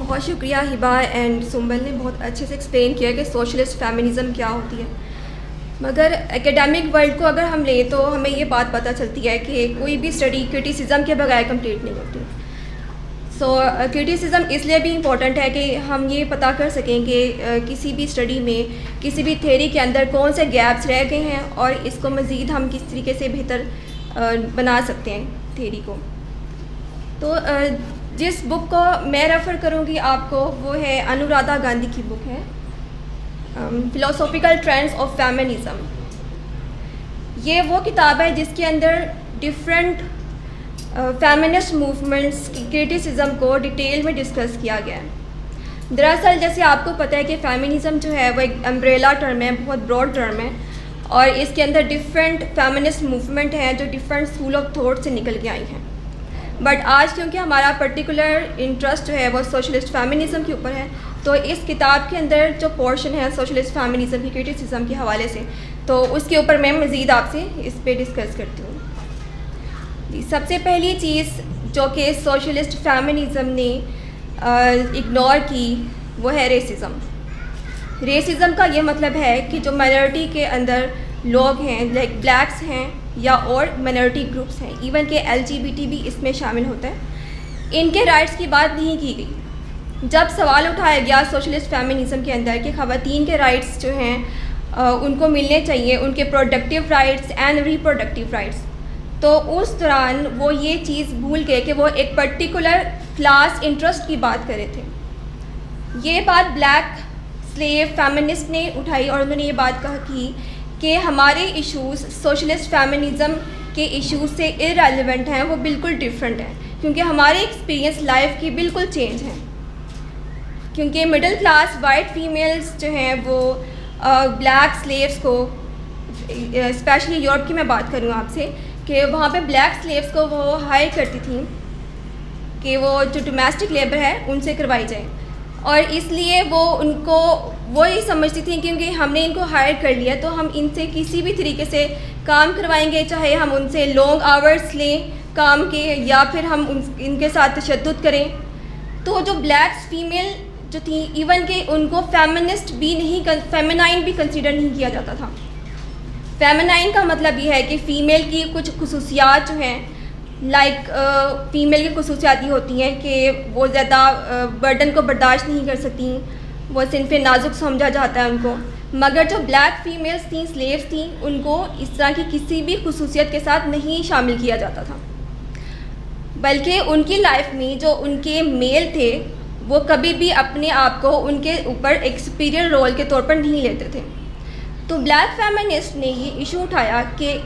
बहुत शुक्रिया हिबा एंड सुंबल ने बहुत अच्छे से एक्सप्लेन किया कि सोशलिस्ट फेमिनिज़म क्या होती है। मगर एकेडमिक वर्ल्ड को अगर हम लें तो हमें ये बात पता चलती है कि कोई भी स्टडी क्रिटिसिज्म के बगैर कंप्लीट नहीं होती। क्रिटिसिज्म इसलिए भी इम्पोर्टेंट है कि हम ये पता कर सकें कि किसी भी स्टडी में किसी भी थ्योरी के अंदर कौन से गैप्स रह गए हैं और इसको मज़ीद हम किस तरीके से बेहतर बना सकते हैं थ्योरी को। तो जिस बुक को मैं रेफ़र करूँगी आपको वो है अनुराधा गांधी की बुक है फ़िलोसॉफ़िकल ट्रेंड्स ऑफ फेमिनिज़म। ये वो किताब है जिसके अंदर डिफरेंट फेमिनिस्ट मूवमेंट्स की क्रिटिसिज्म को डिटेल में डिस्कस किया गया है। दरअसल जैसे आपको पता है कि फेमिनिज़म जो है वो एक अम्ब्रेला टर्म है, बहुत ब्रॉड टर्म है, और इसके अंदर डिफरेंट फेमिनिस्ट मूवमेंट हैं जो डिफरेंट स्कूल ऑफ थॉट से निकल के आई हैं। बट आज क्योंकि हमारा पर्टिकुलर इंटरेस्ट जो है वो सोशलिस्ट फेमिनिज़म के ऊपर है, तो इस किताब के अंदर जो पोर्शन है सोशलिस्ट फेमिनिज़म की क्रिटिसिज्म के हवाले से, तो उसके ऊपर मैं मज़ीद आपसे इस पर डिस्कस करती हूँ। सबसे पहली चीज़ जो कि सोशलिस्ट फेमिनिज़म ने इग्नोर की वो है रेसिज़म। रेसिज़म का ये मतलब है कि जो माइनॉरिटी के अंदर लोग हैं, लाइक ब्लैक्स हैं या और माइनॉरिटी ग्रुप्स हैं, इवन के LGBT भी इसमें शामिल होता है, इनके राइट्स की बात नहीं की गई। जब सवाल उठाया गया सोशलिस्ट फेमिनिज़म के अंदर कि ख़वातीन के राइट्स जो हैं उनको मिलने चाहिए, उनके productive rights and reproductive rights, तो उस दौरान वो ये चीज़ भूल गए कि वो एक पर्टिकुलर क्लास इंटरेस्ट की बात कर रहे थे। ये बात ब्लैक स्लेव फेमिनिस्ट ने उठाई और उन्होंने ये बात कहा कि हमारे इश्यूज़ सोशलिस्ट फेमिनिज़म के इश्यूज़ से इररेलेवेंट हैं, वो बिल्कुल डिफरेंट हैं, क्योंकि हमारे एक्सपीरियंस लाइफ की बिल्कुल चेंज हैं। क्योंकि मिडिल क्लास वाइट फीमेल्स जो हैं वो ब्लैक स्लेव्स को, स्पेशली यूरोप की मैं बात करूँ आपसे, कि वहाँ पे ब्लैक स्लेव्स को वो हायर करती थी कि वो जो डोमेस्टिक लेबर है उनसे करवाई जाए, और इसलिए वो उनको वो ये समझती थी क्योंकि हमने इनको हायर कर लिया तो हम इनसे किसी भी तरीके से काम करवाएंगे, चाहे हम उनसे लॉन्ग आवर्स लें काम के या फिर हम इनके साथ तशद्दुद करें। तो जो ब्लैक फीमेल जो थी, इवन के उनको फेमिनिस्ट भी नहीं, फेमिनाइन भी कंसिडर नहीं किया जाता था। फेमिनाइन का मतलब ये है कि फ़ीमेल की कुछ खुसूसियात जो हैं, लाइक फ़ीमेल की खुसूसियात ये होती हैं कि वो ज़्यादा बर्डन को बर्दाश्त नहीं कर सकती, वो सिनफ़े नाजुक समझा जाता है उनको। मगर जो ब्लैक फ़ीमेल्स थी, स्लेव्स थी, उनको इस तरह की किसी भी खुसूसियत के साथ नहीं शामिल किया जाता था, बल्कि उनकी लाइफ में जो उनके मेल थे वो कभी भी अपने आप को उनके ऊपर एक सुपीरियर रोल के तौर पर नहीं लेते थे। तो ब्लैक फेमिनिस्ट ने ये इशू उठाया कि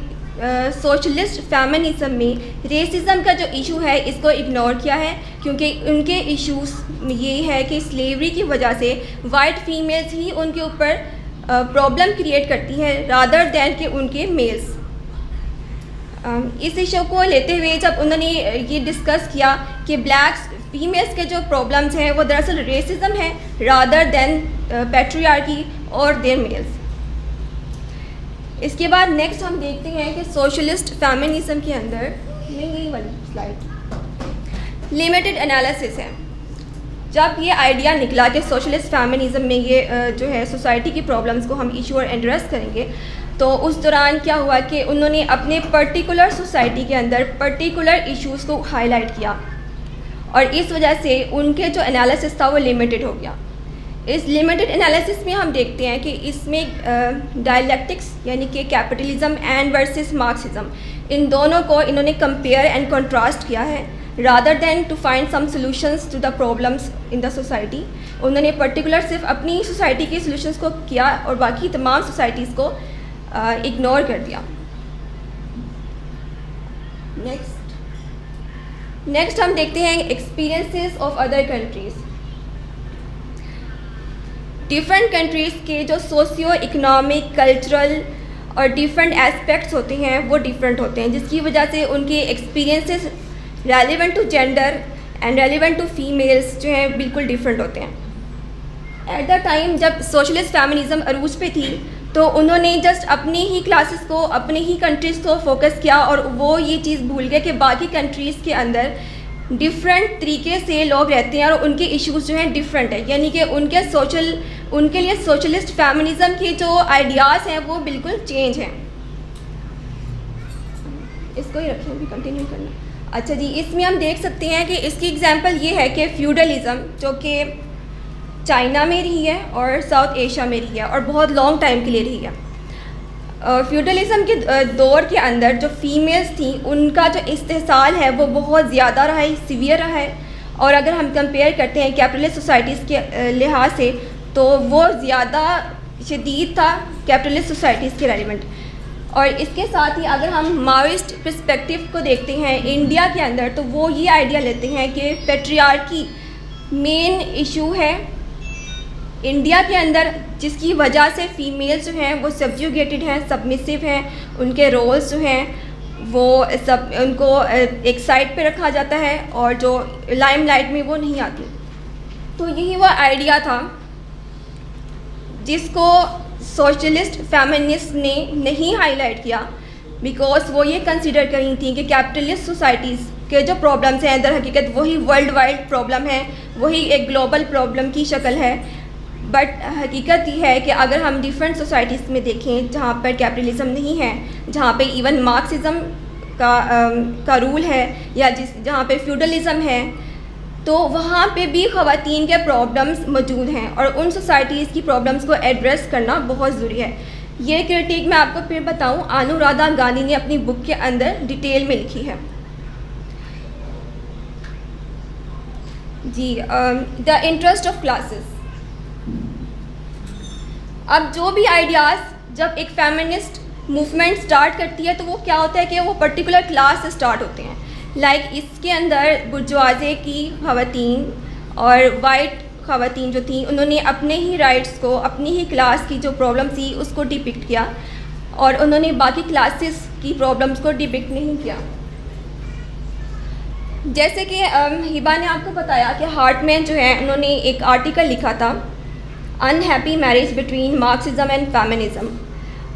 सोशलिस्ट फेमिनिज़म में रेसिज़म का जो इशू है इसको इग्नोर किया है, क्योंकि उनके इश्यूज़ ये है कि स्लेवरी की वजह से वाइट फीमेल्स ही उनके ऊपर प्रॉब्लम क्रिएट करती हैं रादर दैन कि उनके मेल्स। इस इशू को लेते हुए जब उन्होंने ये डिस्कस किया कि ब्लैक फीमेल्स के जो प्रॉब्लम्स हैं वो दरअसल रेसिज़म है रादर दैन पैट्रियार्की और देयर मेल्स। इसके बाद नेक्स्ट हम देखते हैं कि सोशलिस्ट फेमिनिज़म के अंदर यही वाली स्लाइड लिमिटेड एनालिसिस है। जब ये आइडिया निकला कि सोशलिस्ट फेमिनिज़म में ये जो है सोसाइटी की प्रॉब्लम्स को हम इशू और एड्रेस करेंगे, तो उस दौरान क्या हुआ कि उन्होंने अपने पर्टिकुलर सोसाइटी के अंदर पर्टिकुलर इश्यूज़ को हाईलाइट किया, और इस वजह से उनके जो एनालिसिस था वो लिमिटेड हो गया। इस लिमिटेड एनालिसिस में हम देखते हैं कि इसमें डायलेक्टिक्स यानी कि कैपिटलिज्म एंड वर्सेस मार्क्सिज्म, इन दोनों को इन्होंने कंपेयर एंड कंट्रास्ट किया है rather than to find some solutions to the problems in the society. उन्होंने पर्टिकुलर सिर्फ अपनी सोसाइटी के सॉल्यूशंस को किया और बाकी तमाम सोसाइटीज़ को इग्नोर कर दिया। नेक्स्ट हम देखते हैं experiences of other countries. Different countries के जो सोशियो इकोनॉमिक, कल्चरल और डिफरेंट एस्पेक्ट्स होते हैं वो डिफरेंट होते हैं, जिसकी वजह से उनके experiences relevant to gender and relevant to females जो हैं बिल्कुल डिफरेंट होते हैं। एट द टाइम जब सोशलिस्ट फेमिनिज़म अरूज पे थी तो उन्होंने जस्ट अपनी ही क्लासेस को, अपनी ही कंट्रीज़ को फोकस किया और वो ये चीज़ भूल गए कि बाकी कंट्रीज़ के अंदर डिफरेंट तरीके से लोग रहते हैं और उनके इश्यूज जो हैं डिफरेंट है, यानी कि उनके लिए सोशलिस्ट फेमिनिज़म के जो आइडियाज़ हैं वो बिल्कुल चेंज हैं। इसको ही रखें, भी कंटिन्यू करना। अच्छा जी, इसमें हम देख सकते हैं कि इसकी एग्जांपल ये है कि फ्यूडलिज़म जो कि चाइना में रही है और साउथ एशिया में रही है और बहुत लॉन्ग टाइम के लिए रही है। फ्यूडलिज़म के दौर के अंदर जो फीमेल्स थी उनका जो इस्तेहसाल है वो बहुत ज़्यादा रहा है, सीवियर रहा है। और अगर हम कंपेयर करते हैं कैपिटलिस्ट सोसाइटीज़ के लिहाज से तो वो ज़्यादा शदीद था कैपिटलिस्ट सोसाइटीज़ के रेलिवेंट। और इसके साथ ही अगर हम माओइस्ट पर्सपेक्टिव को देखते हैं इंडिया के अंदर तो वो ये आइडिया लेते हैं कि पैट्रियार्की मेन इशू है इंडिया के अंदर, जिसकी वजह से फ़ीमेल्स जो हैं वो सब्जुगेटेड हैं, सबमिसिव हैं, उनके रोल्स जो हैं वो सब उनको एक साइड पे रखा जाता है और जो लाइमलाइट में वो नहीं आती। तो यही वो आइडिया था जिसको सोशलिस्ट फेमिनिस्ट ने नहीं हाईलाइट किया, बिकॉज वो ये कंसिडर कर रही थी कि कैपिटलिस्ट सोसाइटीज़ के जो प्रॉब्लम्स हैं दर हकीकत वही वर्ल्ड वाइड प्रॉब्लम है, वही एक ग्लोबल प्रॉब्लम की शक्ल है। बट हकीकत ये है कि अगर हम डिफरेंट सोसाइटीज़ में देखें जहाँ पर कैपिटलिज्म नहीं है, जहाँ पे इवन मार्क्सिज्म का रूल है या जहाँ पे फ्यूडलिज्म है, तो वहाँ पे भी ख़वातीन के प्रॉब्लम्स मौजूद हैं और उन सोसाइटीज़ की प्रॉब्लम्स को एड्रेस करना बहुत ज़रूरी है। ये क्रिटिक मैं आपको फिर बताऊँ, अनुराधा गांधी ने अपनी बुक के अंदर डिटेल में लिखी है जी। The interest of classes. अब जो भी आइडियाज़ जब एक फेमिनिस्ट मूवमेंट स्टार्ट करती है तो वो क्या होता है कि वो पर्टिकुलर क्लास से स्टार्ट होते हैं। लाइक इसके अंदर बुर्जुआज़े की ख़वातीन और वाइट ख़वातीन जो थी उन्होंने अपने ही राइट्स को, अपनी ही क्लास की जो प्रॉब्लम थी उसको डिपिक्ट किया और उन्होंने बाकी क्लासेस की प्रॉब्लम्स को डिपिक्ट नहीं किया। जैसे कि हिबा ने आपको बताया कि हार्टमैन जो है उन्होंने एक आर्टिकल लिखा था unhappy marriage between Marxism and feminism,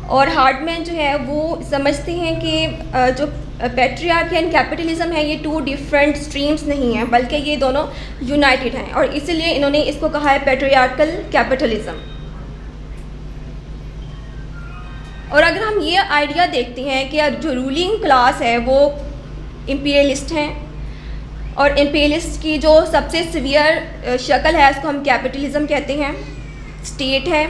और हार्टमैन जो है वो समझते हैं कि जो पैट्रियार्की एंड कैपिटलिज्म है ये टू डिफरेंट स्ट्रीम्स नहीं हैं बल्कि ये दोनों यूनाइटेड हैं, और इसीलिए इन्होंने इसको कहा है पैट्रियार्कल कैपिटलिज्म। और अगर हम ये आइडिया देखते हैं कि जो रूलिंग क्लास है वो इंपीरियलिस्ट हैं और इंपीरियलिस्ट की जो सबसे सीवियर शक्ल है उसको हम कैपिटलिज्म कहते हैं, स्टेट है,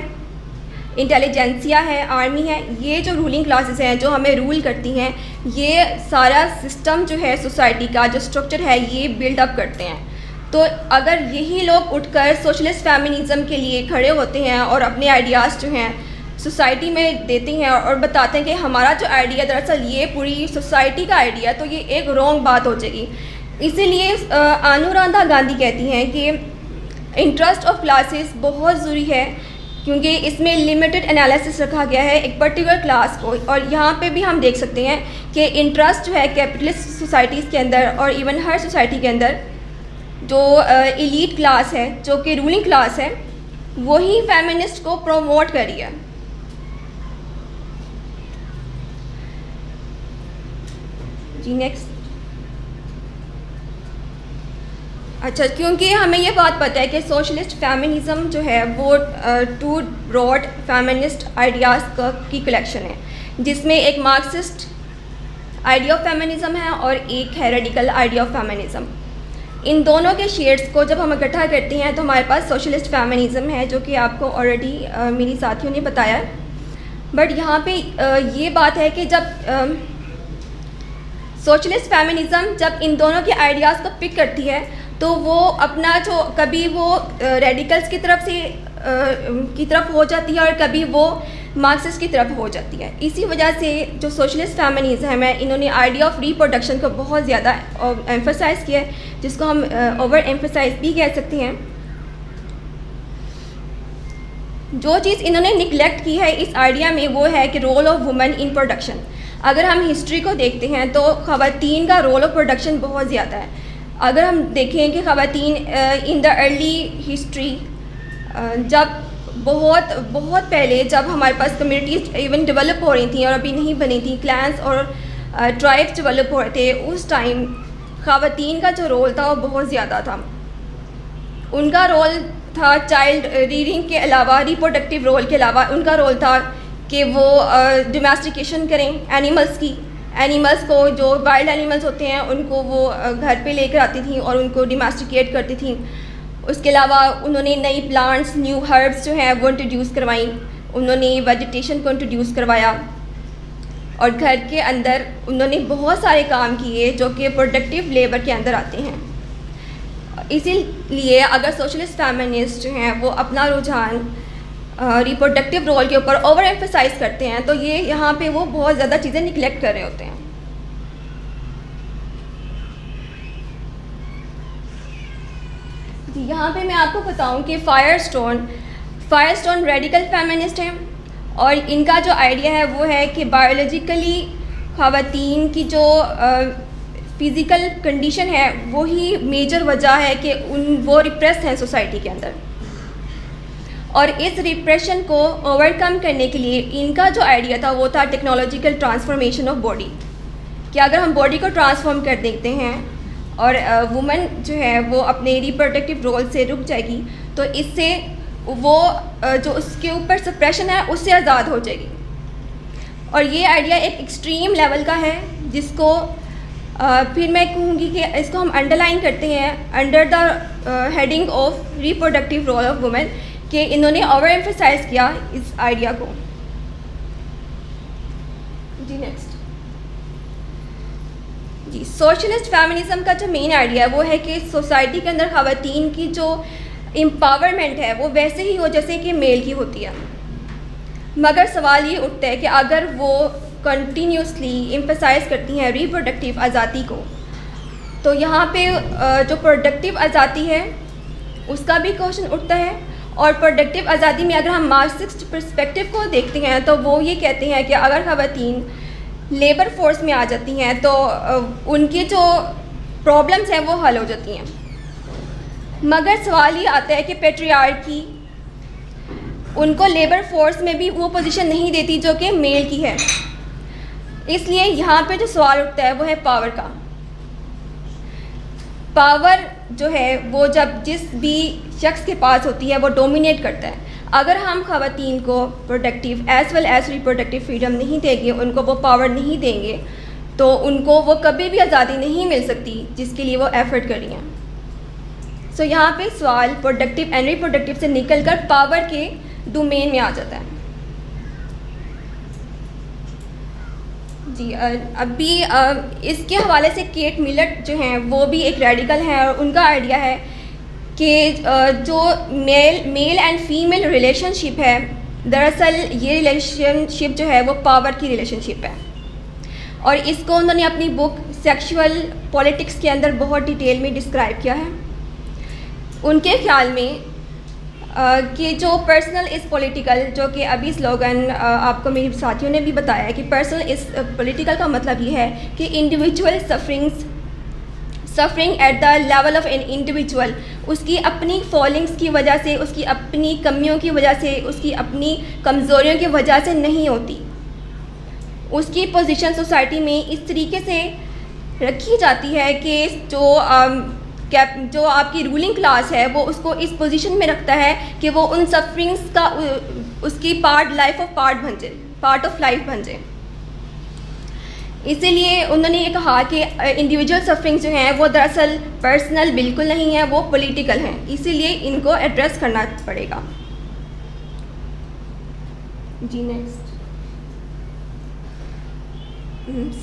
इंटेलिजेंसिया है, आर्मी है, ये जो रूलिंग क्लासेस हैं जो हमें रूल करती हैं, ये सारा सिस्टम जो है सोसाइटी का जो स्ट्रक्चर है ये बिल्ड अप करते हैं। तो अगर यही लोग उठकर सोशलिस्ट फेमिनिज़म के लिए खड़े होते हैं और अपने आइडियाज़ जो हैं सोसाइटी में देते हैं और बताते हैं कि हमारा जो आइडिया दरअसल ये पूरी सोसाइटी का आइडिया, तो ये एक रॉन्ग बात हो जाएगी। इसीलिए अनुराधा गांधी कहती हैं कि इंटरेस्ट ऑफ क्लासेस बहुत ज़रूरी है क्योंकि इसमें लिमिटेड एनालिसिस रखा गया है एक पर्टिकुलर क्लास को। और यहाँ पे भी हम देख सकते हैं कि इंटरेस्ट जो है कैपिटलिस्ट सोसाइटीज़ के अंदर और इवन हर सोसाइटी के अंदर जो एलीट क्लास है, जो कि रूलिंग क्लास है, वही फेमिनिस्ट को प्रोमोट कर रही है। जी नेक्स्ट। अच्छा, क्योंकि हमें ये बात पता है कि सोशलिस्ट फेमिनिज़म जो है वो टू ब्रॉड फेमिनिस्ट आइडियाज़ की कलेक्शन है जिसमें एक मार्क्सिस्ट आइडिया ऑफ फेमिनिज़म है और एक है रेडिकल आइडिया ऑफ फेमिनिज़म। इन दोनों के शेड्स को जब हम इकट्ठा करते हैं तो हमारे पास सोशलिस्ट फेमिनिज़म है जो कि आपको ऑलरेडी मेरी साथियों ने बताया। बट यहाँ पे ये बात है कि जब सोशलिस्ट फेमिनिज़म जब इन दोनों के आइडियाज़ को पिक करती है तो वो अपना जो कभी वो रेडिकल्स की तरफ हो जाती है और कभी वो मार्क्सिस्ट की तरफ हो जाती है। इसी वजह से जो सोशलिस्ट फेमिनिज़म है इन्होंने आइडिया ऑफ रिप्रोडक्शन को बहुत ज़्यादा एम्फसाइज़ किया है, जिसको हम ओवर एम्फसाइज भी कह सकते हैं। जो चीज़ इन्होंने निगलेक्ट की है इस आइडिया में वो है कि role of women in production. अगर हम हिस्ट्री को देखते हैं तो ख़वातीन का रोल ऑफ प्रोडक्शन बहुत ज़्यादा है। अगर हम देखें कि ख़वातीन इन द अर्ली हिस्ट्री जब बहुत पहले जब हमारे पास कम्युनिटीज़ इवन डेवलप हो रही थी और अभी नहीं बनी थी, क्लैंस और ट्राइब्स डेवलप हो रहे थे, उस टाइम ख़वातीन का जो रोल था वो बहुत ज़्यादा था। उनका रोल था चाइल्ड रीडिंग के अलावा, रिप्रोडक्टिव रोल के अलावा उनका रोल था कि वो डोमेस्टिकेशन करें एनिमल्स को, जो वाइल्ड एनिमल्स होते हैं उनको वो घर पे लेकर आती थी और उनको डोमेस्टिकेट करती थी। उसके अलावा उन्होंने नई प्लांट्स, न्यू हर्ब्स जो हैं वो इंट्रोड्यूस करवाई, उन्होंने वेजिटेशन को इंट्रोड्यूस करवाया और घर के अंदर उन्होंने बहुत सारे काम किए जो कि प्रोडक्टिव लेबर के अंदर आते हैं। इसीलिए अगर सोशलिस्ट फेमिनिस्ट जो हैं वो अपना रुझान रिप्रोडक्टिव रोल के ऊपर ओवर एम्फसाइज करते हैं तो ये यहाँ पे वो बहुत ज़्यादा चीज़ें निगलेक्ट कर रहे होते हैं। जी, यहाँ पे मैं आपको बताऊँ कि फायरस्टोन रेडिकल फेमिनिस्ट हैं और इनका जो आइडिया है वो है कि बायोलॉजिकली ख़वातीन की जो फिज़िकल कंडीशन है वो ही मेजर वजह है कि वो रिप्रेस हैं सोसाइटी के अंदर, और इस रिप्रेशन को ओवरकम करने के लिए इनका जो आइडिया था वो था टेक्नोलॉजिकल ट्रांसफॉर्मेशन ऑफ बॉडी, कि अगर हम बॉडी को ट्रांसफॉर्म कर देते हैं और वुमन जो है वो अपने रिप्रोडक्टिव रोल से रुक जाएगी तो इससे वो जो उसके ऊपर सप्रेशन है उससे आज़ाद हो जाएगी। और ये आइडिया एक एक्सट्रीम लेवल का है जिसको फिर मैं कहूँगी कि इसको हम अंडरलाइन करते हैं under the heading of reproductive role of women, कि इन्होंने ओवर एम्फसाइज किया इस आइडिया को। जी नेक्स्ट, जी सोशलिस्ट फेमिनिज्म का जो मेन आइडिया है वो है कि सोसाइटी के अंदर ख़वातीन की जो एम्पावरमेंट है वो वैसे ही हो जैसे कि मेल की होती है, मगर सवाल ये उठता है कि अगर वो कंटिन्यूसली एम्फसाइज करती हैं रिप्रोडक्टिव आज़ादी को तो यहाँ पे जो प्रोडक्टिव आज़ादी है उसका भी क्वेश्चन उठता है। और प्रोडक्टिव आज़ादी में अगर हम मार्क्सिस्ट पर्सपेक्टिव को देखते हैं तो वो ये कहते हैं कि अगर ख़वातीन लेबर फोर्स में आ जाती हैं तो उनकी जो प्रॉब्लम्स हैं वो हल हो जाती हैं, मगर सवाल ये आता है कि पैट्रियार्की उनको लेबर फोर्स में भी वो पोजीशन नहीं देती जो कि मेल की है। इसलिए यहाँ पे जो सवाल उठता है वो है पावर का। पावर जो है वो जब जिस भी शख्स के पास होती है वो डोमिनेट करता है। अगर हम ख़वातीन को productive as well as reproductive freedom नहीं देंगे, उनको वो पावर नहीं देंगे तो उनको वो कभी भी आज़ादी नहीं मिल सकती जिसके लिए वो एफर्ट कर रही हैं। सो यहाँ पे सवाल प्रोडक्टिव एंड रिप्रोडक्टिव से निकलकर पावर के डोमेन में आ जाता है। जी अभी इसके हवाले से केट मिलट जो हैं वो भी एक रेडिकल हैं और उनका आइडिया है कि जो मेल एंड फीमेल रिलेशनशिप है, दरअसल ये रिलेशनशिप जो है वो पावर की रिलेशनशिप है और इसको उन्होंने अपनी बुक सेक्सुअल पॉलिटिक्स के अंदर बहुत डिटेल में डिस्क्राइब किया है। उनके ख्याल में कि जो पर्सनल इज़ पॉलिटिकल, जो कि अभी स्लोगन आपको मेरी साथियों ने भी बताया है कि पर्सनल इज़ पॉलिटिकल का मतलब ये है कि individual suffering at the level of an individual, उसकी अपनी फॉलिंग्स की वजह से, उसकी अपनी कमियों की वजह से, उसकी अपनी कमज़ोरियों की वजह से नहीं होती। उसकी पोजीशन सोसाइटी में इस तरीके से रखी जाती है कि जो आपकी रूलिंग क्लास है वो उसको इस पोजीशन में रखता है कि वो उन सफरिंग्स का उसकी पार्ट ऑफ लाइफ बन जाए। इसीलिए उन्होंने ये कहा कि इंडिविजुअल सफरिंग्स जो हैं वो दरअसल पर्सनल बिल्कुल नहीं है, वो पॉलिटिकल हैं, इसीलिए इनको एड्रेस करना पड़ेगा। जी नेक्स्ट,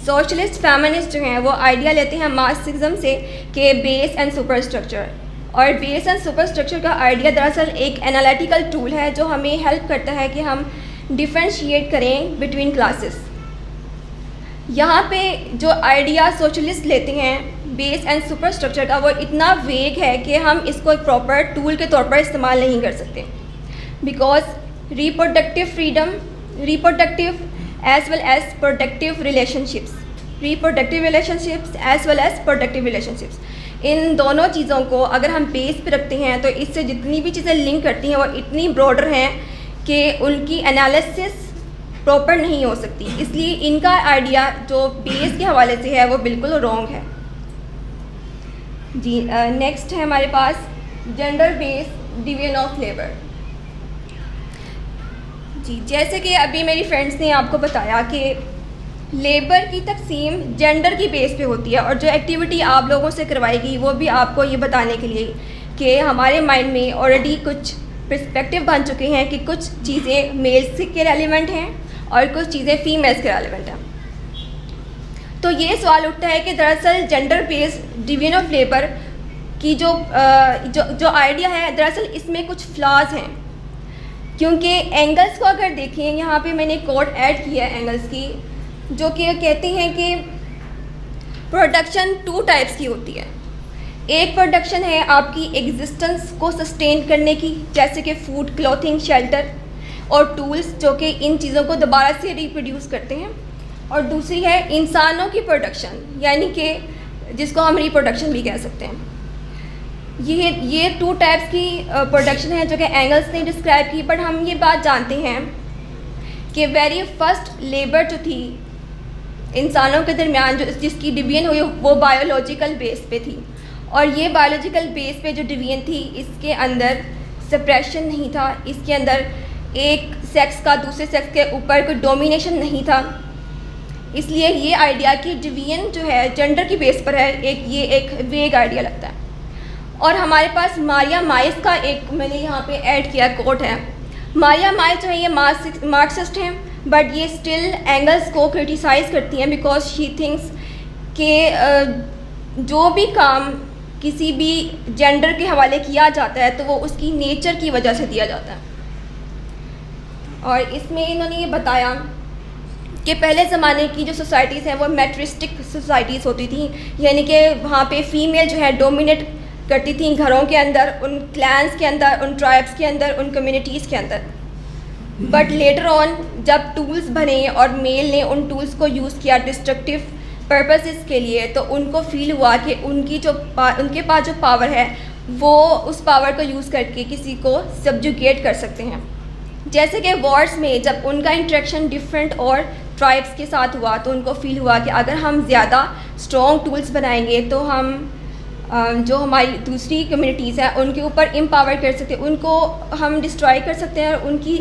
सोशलिस्ट फेमिनिस्ट जो हैं वो आइडिया लेते हैं मार्क्सिज्म से कि बेस एंड सुपर स्ट्रक्चर, और बेस एंड सुपर स्ट्रक्चर का आइडिया दरअसल एक एनालिटिकल टूल है जो हमें हेल्प करता है कि हम डिफरेंशिएट करें बिटवीन क्लासेस। यहाँ पे जो आइडिया सोशलिस्ट लेते हैं बेस एंड सुपर स्ट्रक्चर का वो इतना वेग है कि हम इसको एक प्रॉपर टूल के तौर पर इस्तेमाल नहीं कर सकते, because reproductive freedom, reproductive as well as productive relationships, reproductive relationships as well as productive relationships, इन दोनों चीज़ों को अगर हम बेस पे रखते हैं तो इससे जितनी भी चीज़ें लिंक करती हैं वो इतनी ब्रॉडर हैं कि उनकी एनालिसिस प्रॉपर नहीं हो सकती। इसलिए इनका आइडिया जो बेस के हवाले से है वो बिल्कुल रॉन्ग है। जी नेक्स्ट है हमारे पास gender based division of labour. जी जैसे कि अभी मेरी फ्रेंड्स ने आपको बताया कि लेबर की तकसीम जेंडर की बेस पे होती है, और जो एक्टिविटी आप लोगों से करवाएगी वो भी आपको ये बताने के लिए कि हमारे माइंड में ऑलरेडी कुछ पर्सपेक्टिव बन चुके हैं कि कुछ चीज़ें मेल्स के रेलिवेंट हैं और कुछ चीज़ें फीमेल्स के रेलिवेंट हैं। तो ये सवाल उठता है कि दरअसल gender based division of labour की जो आइडिया है, दरअसल इसमें कुछ फ्लॉज हैं। क्योंकि एंगल्स को अगर देखें, यहाँ पे मैंने कोड ऐड किया है एंगल्स की, जो कि कहते हैं कि प्रोडक्शन 2 टाइप्स की होती है। एक प्रोडक्शन है आपकी एग्जिस्टेंस को सस्टेन करने की, जैसे कि फूड, क्लॉथिंग, शेल्टर और टूल्स, जो कि इन चीज़ों को दोबारा से रिप्रोड्यूस करते हैं। और दूसरी है इंसानों की प्रोडक्शन, यानी कि जिसको हम रिप्रोडक्शन भी कह सकते हैं। ये 2 टाइप्स की प्रोडक्शन है जो कि एंगल्स ने डिस्क्राइब की। बट हम ये बात जानते हैं कि वेरी फर्स्ट लेबर जो थी इंसानों के दरमियान, जो जिसकी डिवीजन हुई, वो बायोलॉजिकल बेस पे थी। और ये बायोलॉजिकल बेस पे जो डिवीजन थी, इसके अंदर सप्रेशन नहीं था, इसके अंदर एक सेक्स का दूसरे सेक्स के ऊपर कोई डोमिनेशन नहीं था। इसलिए ये आइडिया कि डिवीजन जो है जेंडर की बेस पर है, ये एक वेग आइडिया लगता है। और हमारे पास मारिया माइस का एक मैंने यहाँ पे ऐड किया कोट है। मारिया माइस जो है ये मार्क्सिस्ट हैं, बट ये स्टिल एंगल्स को क्रिटिसाइज़ करती हैं बिकॉज शी थिंक्स कि जो भी काम किसी भी जेंडर के हवाले किया जाता है तो वो उसकी नेचर की वजह से दिया जाता है। और इसमें इन्होंने ये बताया कि पहले ज़माने की जो सोसाइटीज़ हैं वो मैट्रिस्टिक सोसाइटीज़ होती थी, यानी कि वहाँ पे फीमेल जो है डोमिनेट करती थी घरों के अंदर, उन क्लैंस के अंदर, उन ट्राइब्स के अंदर, उन कम्युनिटीज़ के अंदर। बट लेटर ऑन जब टूल्स बने और मेल ने उन टूल्स को यूज़ किया डिस्ट्रक्टिव पर्पसेस के लिए, तो उनको फील हुआ कि उनके पास जो पावर है वो उस पावर को यूज़ करके किसी को सब्जुगेट कर सकते हैं। जैसे कि वॉर्स में जब उनका इंटरेक्शन डिफरेंट और ट्राइब्स के साथ हुआ तो उनको फील हुआ कि अगर हम ज़्यादा स्ट्रॉन्ग टूल्स बनाएंगे तो हम जो हमारी दूसरी कम्युनिटीज़ हैं उनके ऊपर एम्पावर कर सकते हैं, उनको हम डिस्ट्रॉय कर सकते हैं और उनकी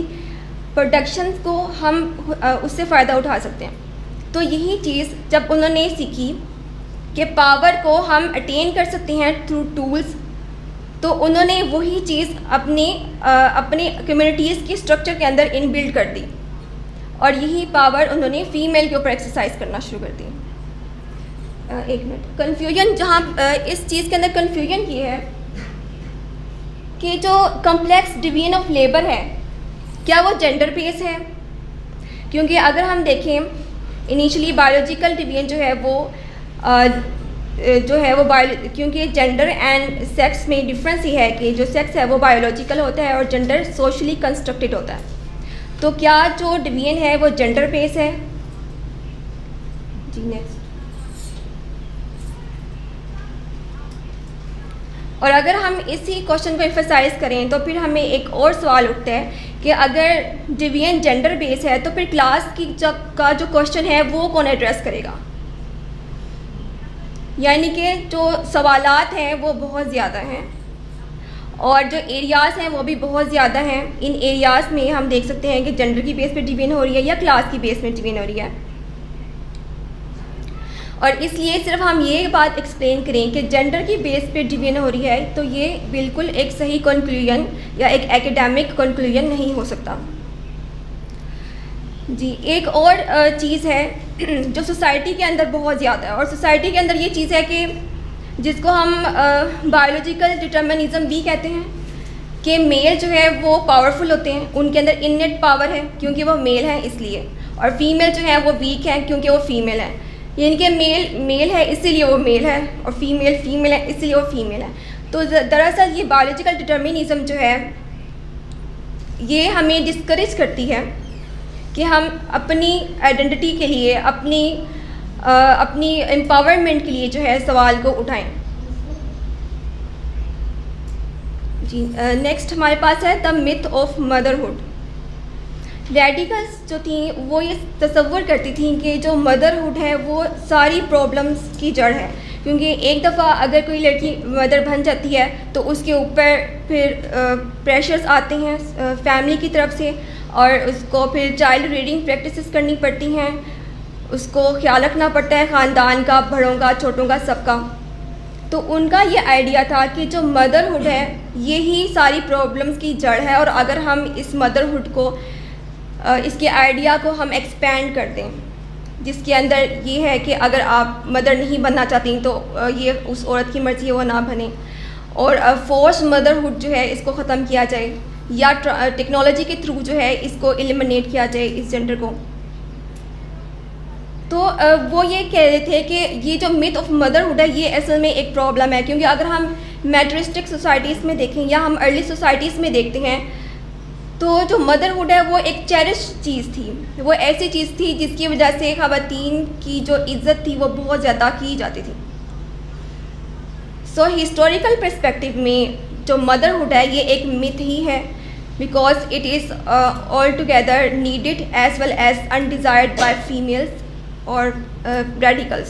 प्रोडक्शन को हम उससे फ़ायदा उठा सकते हैं। तो यही चीज़ जब उन्होंने सीखी कि पावर को हम अटेन कर सकते हैं थ्रू टूल्स, तो उन्होंने वही चीज़ अपने कम्युनिटीज़ की स्ट्रक्चर के अंदर इनबिल्ड कर दी और यही पावर उन्होंने फीमेल के ऊपर एक्सरसाइज करना शुरू कर दी। एक मिनट, कन्फ्यूजन जहाँ इस चीज़ के अंदर कन्फ्यूजन ये है कि जो कम्प्लेक्स डिवीजन ऑफ लेबर है क्या वो जेंडर बेस है? क्योंकि अगर हम देखें इनिशियली बायोलॉजिकल डिवीजन जो है वो क्योंकि जेंडर एंड सेक्स में डिफरेंस ये है कि जो सेक्स है वो बायोलॉजिकल होता है और जेंडर सोशली कंस्ट्रक्टेड होता है। तो क्या जो डिवीजन है वो जेंडर बेस है? जी नेक्स्ट। और अगर हम इसी क्वेश्चन को एम्फसाइज करें तो फिर हमें एक और सवाल उठता है कि अगर डिवीजन जेंडर बेस है तो फिर क्लास का जो क्वेश्चन है वो कौन एड्रेस करेगा? यानी कि जो सवालात हैं वो बहुत ज़्यादा हैं और जो एरियाज़ हैं वो भी बहुत ज़्यादा हैं। इन एरियाज़ में हम देख सकते हैं कि जेंडर की बेस पे डिवीजन हो रही है या क्लास की बेस में डिवीजन हो रही है। और इसलिए सिर्फ हम ये बात एक्सप्लेन करें कि जेंडर की बेस पे डिवीजन हो रही है तो ये बिल्कुल एक सही कंक्लूजन या एक एकेडमिक कंक्लूजन नहीं हो सकता। जी एक और चीज़ है जो सोसाइटी के अंदर बहुत ज़्यादा है और सोसाइटी के अंदर ये चीज़ है कि जिसको हम बायोलॉजिकल डिटर्मिनिज्म भी कहते हैं कि मेल जो है वो पावरफुल होते हैं, उनके अंदर इननेट पावर है क्योंकि वो मेल है इसलिए, और फीमेल जो है वो वीक है क्योंकि वो फीमेल है। यानी कि मेल है इसीलिए वो मेल है और फीमेल है इसलिए वो फीमेल है। तो दरअसल ये बायोलॉजिकल डिटर्मिनिज्म जो है ये हमें डिस्करेज करती है कि हम अपनी आइडेंटिटी के लिए अपनी एम्पावरमेंट के लिए जो है सवाल को उठाएं। जी नेक्स्ट हमारे पास है the myth of motherhood. Radicals जो थी वो ये तसव्वुर करती थी कि जो मदरहुड है वो सारी प्रॉब्लम्स की जड़ है, क्योंकि एक दफ़ा अगर कोई लड़की मदर बन जाती है तो उसके ऊपर फिर प्रेशर्स आते हैं फैमिली की तरफ से, और उसको फिर चाइल्ड रीडिंग प्रैक्टिसेस करनी पड़ती हैं, उसको ख्याल रखना पड़ता है ख़ानदान का, बड़ों का, छोटों का, सबका। तो उनका ये आइडिया था कि जो मदरहुड है ये ही सारी प्रॉब्लम्स की जड़ है, और अगर हम इस मदरहुड को इसके आइडिया को हम एक्सपेंड कर दें, जिसके अंदर ये है कि अगर आप मदर नहीं बनना चाहती तो ये उस औरत की मर्ज़ी है वो ना बने, और फोर्स मदरहुड जो है इसको ख़त्म किया जाए, या टेक्नोलॉजी के थ्रू जो है इसको एलिमिनेट किया जाए इस जेंडर को। तो वो ये कह रहे थे कि ये जो मिथ ऑफ मदरहुड है ये असल में एक प्रॉब्लम है, क्योंकि अगर हम मैट्रिस्टिक सोसाइटीज़ में देखें या हम अर्ली सोसाइटीज़ में देखते हैं तो जो मदरहुड है वो एक चेरिश चीज़ थी, वो ऐसी चीज़ थी जिसकी वजह से ख़वातीन की जो इज़्ज़त थी वो बहुत ज़्यादा की जाती थी। सो हिस्टोरिकल पर्सपेक्टिव में जो मदरहुड है ये एक मिथ ही है, because it is all together needed as well as undesired by females और रेडिकल्स।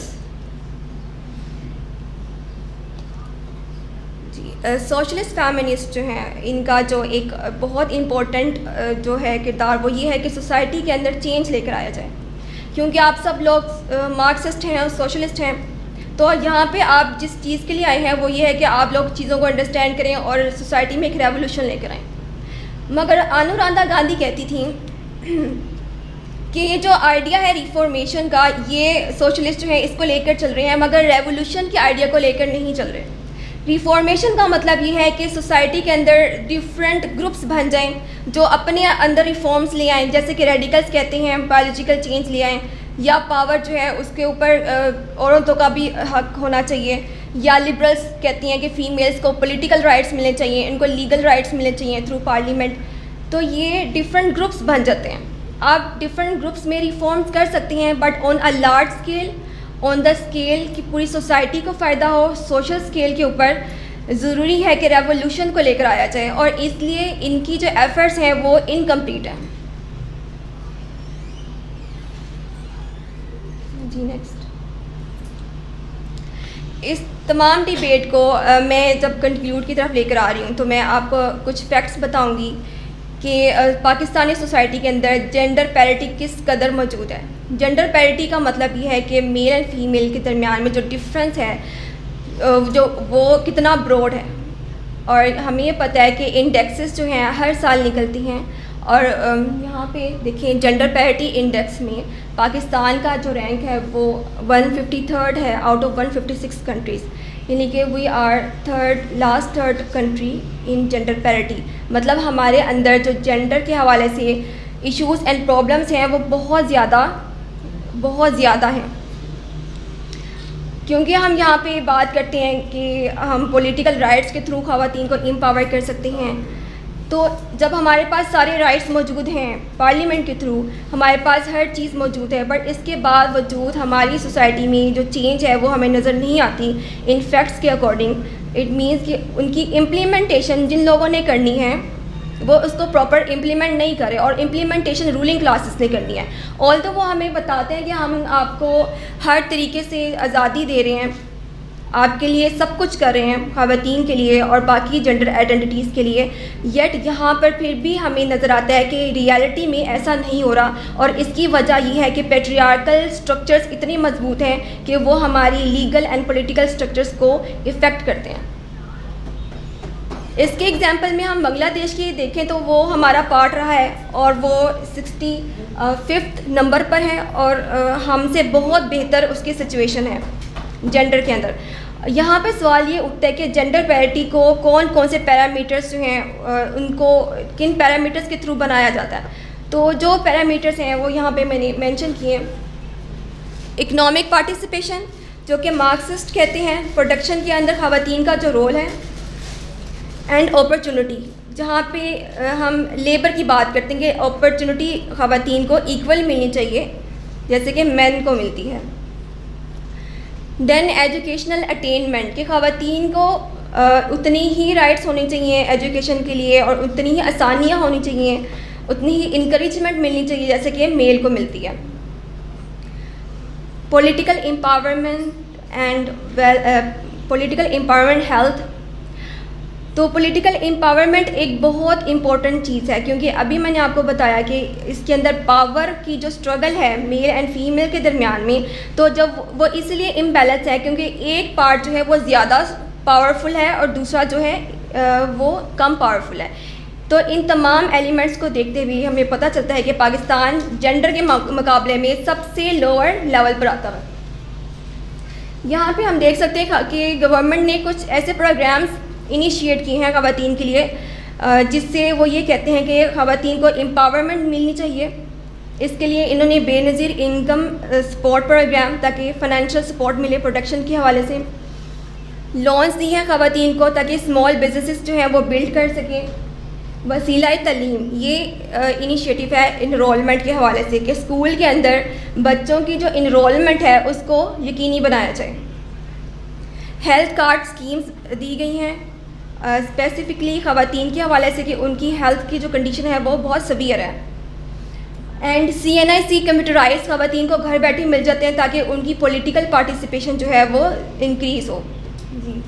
जी, सोशलिस्ट फेमिनिस्ट जो हैं इनका जो एक बहुत इम्पोर्टेंट जो है किरदार वो ये है कि सोसाइटी के अंदर चेंज लेकर आया जाए, क्योंकि आप सब लोग मार्क्सिस्ट हैं और सोशलिस्ट हैं, तो यहाँ पे आप जिस चीज़ के लिए आए हैं वो ये है कि आप लोग चीज़ों को अंडरस्टैंड करें और सोसाइटी में एक रेवोल्यूशन लेकर आएँ। मगर अनुराधा गांधी कहती थी कि ये जो आइडिया है रिफॉर्मेशन का ये सोशलिस्ट जो है इसको लेकर चल रहे हैं, मगर रेवोल्यूशन के आइडिया को लेकर नहीं चल रहे। रिफॉर्मेशन का मतलब ये है कि सोसाइटी के अंदर डिफरेंट ग्रुप्स बन जाएं जो अपने अंदर रिफॉर्म्स ले आएँ, जैसे कि रेडिकल्स कहते हैं बायोलॉजिकल चेंज ले आएँ, या पावर जो है उसके ऊपर औरतों का भी हक होना चाहिए, या लिबरल्स कहती हैं कि फ़ीमेल्स को पॉलिटिकल राइट्स मिलने चाहिए, इनको लीगल राइट्स मिलने चाहिए थ्रू पार्लियामेंट। तो ये डिफरेंट ग्रुप्स बन जाते हैं। आप डिफरेंट ग्रुप्स में रिफॉर्म्स कर सकते हैं, but on a large scale, on the scale कि पूरी सोसाइटी को फ़ायदा हो, सोशल स्केल के ऊपर ज़रूरी है कि रेवोल्यूशन को लेकर आया जाए, और इसलिए इनकी जो एफर्ट्स हैं वो इनकम्प्लीट हैं। जी नेक्स्ट, इस तमाम डिबेट को मैं जब कंक्लूड की तरफ लेकर आ रही हूँ तो मैं आपको कुछ फैक्ट्स बताऊँगी कि पाकिस्तानी सोसाइटी के अंदर जेंडर पैरिटी किस कदर मौजूद है। जेंडर पैरिटी का मतलब ये है कि मेल एंड फीमेल के दरमियान में जो डिफरेंस है जो वो कितना ब्रॉड है, और हमें ये पता है कि इंडेक्सेस जो हैं हर साल निकलती हैं, और यहाँ पे देखें जेंडर पैरिटी इंडेक्स में पाकिस्तान का जो रैंक है वो 153rd है आउट ऑफ 156 कंट्रीज़, यानी कि we are last third country in gender parity. मतलब हमारे अंदर जो जेंडर के हवाले से इश्यूज़ एंड प्रॉब्लम्स हैं वो बहुत ज़्यादा हैं, क्योंकि हम यहाँ पे बात करते हैं कि हम पॉलिटिकल राइट्स के थ्रू ख़वातीन को एम्पावर कर सकते हैं। तो जब हमारे पास सारे राइट्स मौजूद हैं पार्लियामेंट के थ्रू, हमारे पास हर चीज़ मौजूद है, बट इसके बावजूद हमारी सोसाइटी में जो चेंज है वो हमें नज़र नहीं आती इन फैक्ट्स के अकॉर्डिंग। इट मीन्स कि उनकी इम्प्लीमेंटेशन जिन लोगों ने करनी है वो उसको प्रॉपर इम्प्लीमेंट नहीं करे, और इम्प्लीमेंटेशन रूलिंग क्लासेस ने करनी है। ऑल तो वो हमें बताते हैं कि हम आपको हर तरीके से आज़ादी दे रहे हैं, आपके लिए सब कुछ कर रहे हैं ख़वातीन के लिए और बाकी जेंडर आइडेंटिटीज़ के लिए, येट यहाँ पर फिर भी हमें नज़र आता है कि रियलिटी में ऐसा नहीं हो रहा। और इसकी वजह यह है कि पैट्रियार्कल स्ट्रक्चर्स इतने मजबूत हैं कि वो हमारी लीगल एंड पॉलिटिकल स्ट्रक्चर्स को इफ़ेक्ट करते हैं। इसके एग्जांपल में हम बांग्लादेश की देखें तो वो हमारा पार्ट रहा है और वो 65th नंबर पर है, और हमसे बहुत बेहतर उसकी सिचुएशन है जेंडर के अंदर। यहाँ पे सवाल ये उठता है कि जेंडर पैरिटी को कौन कौन से पैरामीटर्स जो हैं उनको किन पैरामीटर्स के थ्रू बनाया जाता है। तो जो पैरामीटर्स हैं वो यहाँ पे मैंने मेंशन किए हैं। इकनॉमिक पार्टिसिपेशन, जो कि मार्क्सिस्ट कहते हैं प्रोडक्शन के अंदर ख़वातीन का जो रोल है, एंड अपॉर्चुनिटी, जहाँ पे हम लेबर की बात करते हैं कि अपॉर्चुनिटी ख़वातीन को इक्वल मिलनी चाहिए जैसे कि मेन को मिलती है। देन एजुकेशनल अटेनमेंट, कि ख़वातीन को उतनी ही राइट्स होनी चाहिए एजुकेशन के लिए और उतनी ही आसानियाँ होनी चाहिए, उतनी ही इंकरेजमेंट मिलनी चाहिए जैसे कि मेल को मिलती है। Political empowerment and political empowerment health. तो पॉलिटिकल एम्पावरमेंट एक बहुत इम्पॉर्टेंट चीज़ है, क्योंकि अभी मैंने आपको बताया कि इसके अंदर पावर की जो स्ट्रगल है मेल एंड फीमेल के दरमियान में, तो जब वो इसलिए इम्बैलेंस है क्योंकि एक पार्ट जो है वो ज़्यादा पावरफुल है और दूसरा जो है वो कम पावरफुल है। तो इन तमाम एलिमेंट्स को देखते हुए हमें पता चलता है कि पाकिस्तान जेंडर के मुकाबले में सबसे लोअर लेवल पर आता है। यहाँ पे हम देख सकते हैं कि गवर्नमेंट ने कुछ ऐसे प्रोग्राम्स इनिशिएट किए हैं ख़वातीन के लिए, जिससे वो ये कहते हैं कि ख़वातीन को एम्पावरमेंट मिलनी चाहिए। इसके लिए इन्होंने बेनज़ीर इनकम सपोर्ट प्रोग्राम, ताकि फ़ाइनेंशियल सपोर्ट मिले प्रोटेक्शन के हवाले से, लोन्स दी हैं ख़वातीन को ताकि स्मॉल बिजनेसेस जो हैं वो बिल्ड कर सकें। वसीला तलीम, ये इनिशिएटिव है इनरोलमेंट के हवाले से कि स्कूल के अंदर बच्चों की जो इनरोलमेंट है उसको यकीनी बनाया जाए। हेल्थ कार्ड स्कीम्स दी गई हैं स्पेसिफ़िकली ख़वातीन के हवाले से कि उनकी हेल्थ की जो कंडीशन है वो बहुत सवियर है। एंड CNIC कंप्यूटराइज ख़वातीन को घर बैठे मिल जाते हैं ताकि उनकी पॉलिटिकल पार्टिसिपेशन जो है वो इंक्रीज़ हो। जी,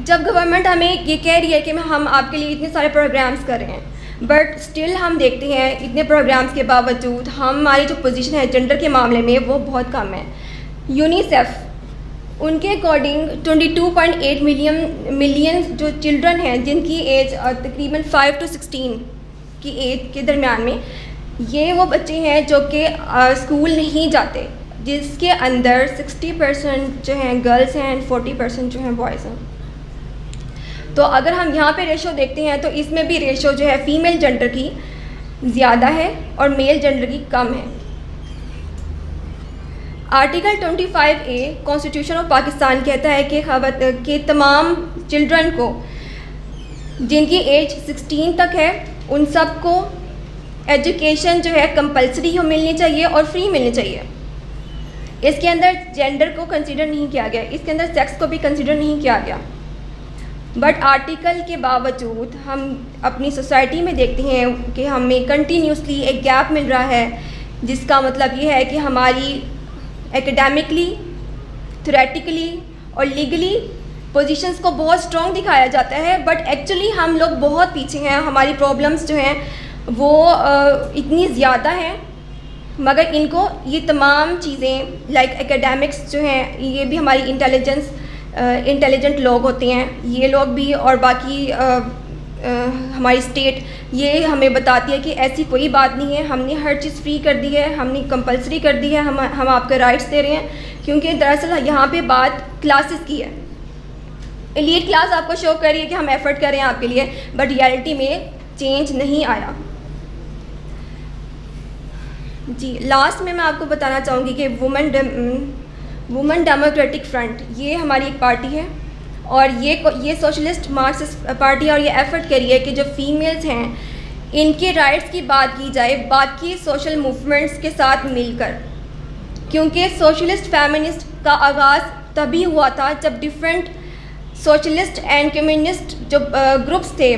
जब गवर्नमेंट हमें ये कह रही है कि हम आपके लिए इतने सारे प्रोग्राम्स कर रहे हैं, बट स्टिल हम देखते हैं इतने प्रोग्राम्स के बावजूद हमारी जो पोजीशन है जेंडर के मामले में वो बहुत कम है। यूनिसेफ उनके अकॉर्डिंग 22.8 मिलियन जो चिल्ड्रन हैं जिनकी एज तकरीबन 5 to 16 की एज के दरमियान में, ये वो बच्चे हैं जो कि स्कूल नहीं जाते, जिसके अंदर 60% जो हैं गर्ल्स हैं एंड 40% जो हैं बॉयज़ हैं। तो अगर हम यहाँ पे रेशो देखते हैं तो इसमें भी रेशो जो है फ़ीमेल जेंडर की ज़्यादा है और मेल जेंडर की कम है। Article 25A constitution of Pakistan कहता है कि तमाम चिल्ड्रन को जिनकी एज 16 तक है उन सब को एजुकेशन जो है कंपलसरी मिलनी चाहिए और फ्री मिलनी चाहिए। इसके अंदर जेंडर को कंसीडर नहीं किया गया, इसके अंदर सेक्स को भी कंसीडर नहीं किया गया। बट आर्टिकल के बावजूद हम अपनी सोसाइटी में देखते हैं कि हमें कंटिन्यूसली एक गैप मिल रहा है, जिसका मतलब ये है कि हमारी एकेडमिकली, थ्योरेटिकली और लीगली पोजीशंस को बहुत स्ट्रॉन्ग दिखाया जाता है, बट एक्चुअली हम लोग बहुत पीछे हैं। हमारी प्रॉब्लम्स जो हैं वो इतनी ज़्यादा हैं, मगर इनको ये तमाम चीज़ें लाइक एकेडमिक्स जो हैं, ये भी हमारी इंटेलिजेंट लोग होते हैं, ये लोग भी, और बाकी हमारी स्टेट ये हमें बताती है कि ऐसी कोई बात नहीं है, हमने हर चीज़ फ्री कर दी है, हमने कंपलसरी कर दी है, हम आपके राइट्स दे रहे हैं। क्योंकि दरअसल यहाँ पे बात क्लासेस की है। एलीट क्लास आपको शो कर रही है कि हम एफर्ट कर रहे हैं आपके लिए, बट रियलिटी में चेंज नहीं आया। जी, लास्ट में मैं आपको बताना चाहूँगी कि वुमेन डेमोक्रेटिक फ्रंट ये हमारी एक पार्टी है, और ये सोशलिस्ट मार्क्सिस्ट पार्टी, और ये एफर्ट करी है कि जो फीमेल्स हैं इनके राइट्स की बात की जाए बाकी सोशल मूवमेंट्स के साथ मिलकर। क्योंकि सोशलिस्ट फेमिनिस्ट का आगाज़ तभी हुआ था जब डिफरेंट सोशलिस्ट एंड कम्युनिस्ट जो ग्रुप्स थे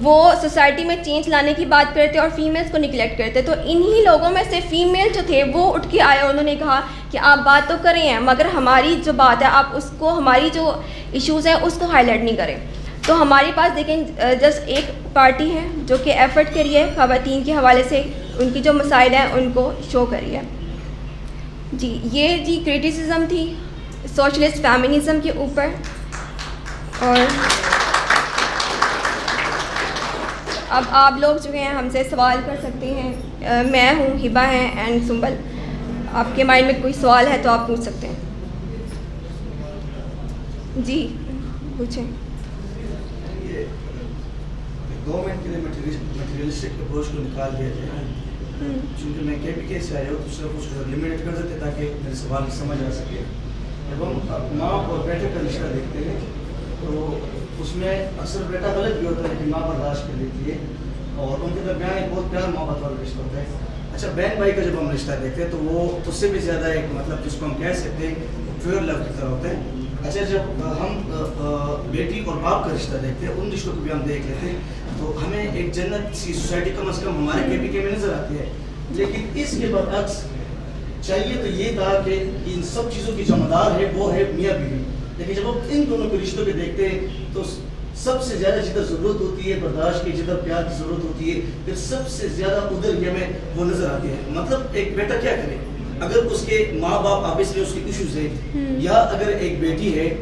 वो सोसाइटी में चेंज लाने की बात करते और फीमेल्स को निगलेक्ट करते। तो इन्हीं लोगों में से फीमेल जो थे वो उठ के आए, उन्होंने कहा कि आप बात तो कर रहे हैं मगर हमारी जो बात है आप उसको, हमारी जो इश्यूज़ हैं उसको हाईलाइट नहीं करें। तो हमारे पास देखें जस्ट एक पार्टी है जो कि एफर्ट करी है ख़वातीन के हवाले से, उनकी जो मसाइल हैं उनको शो करी है। जी, ये जी क्रिटिसिज्म थी सोशलिस्ट फेमिनिज़म के ऊपर। और अब आप लोग जो हैं हमसे सवाल कर सकते हैं। मैं हूँ, हिबा है एंड सुंबल। आपके माइंड में कोई सवाल है तो आप पूछ सकते हैं। जी पूछें। गवर्नमेंट के लिए मटेरियलिस्टिक अप्रोच को निकाल दिया जाए, क्योंकि मैं KPK से आया हूँ तो सिर्फ उसको लिमिटेड कर देते ताकि मेरे सवाल समझ आ सके। जब हम माँ और बेटे का रिश्ता देखते हैं तो उसमें अक्सर बेटा गलत भी होता है कि माँ बर्दाश्त कर लेती है, और उनके दरमियान एक बहुत प्यार मोहब्बत वाला रिश्ता होता है। अच्छा, बहन भाई का जब हम रिश्ता देखते हैं तो वो उससे भी ज़्यादा एक मतलब जिसको हम कह सकते हैं प्योर लव की तरह होता है। अच्छा, जब हम बेटी और बाप का रिश्ता देखते हैं, उन रिश्तों को भी हम देख लेते हैं तो हमें एक जन्नत सी सोसाइटी कम से कम हमारे KPK में नज़र आती है। लेकिन इसके बरअक्स चाहिए तो ये था कि इन सब चीज़ों की जमादार है वो है मियाँ बीवी, लेकिन जब हम इन दोनों के रिश्तों को देखते हैं तो सबसे ज़्यादा जिधर ज़रूरत होती है बर्दाश्त की, जिधर प्यार की ज़रूरत होती है, फिर सबसे ज़्यादा उधर ही हमें वो नज़र आते हैं। मतलब एक बेटा क्या करे अगर उसके माँ बाप आपस में उसके इश्यूज है, या अगर एक बेटी है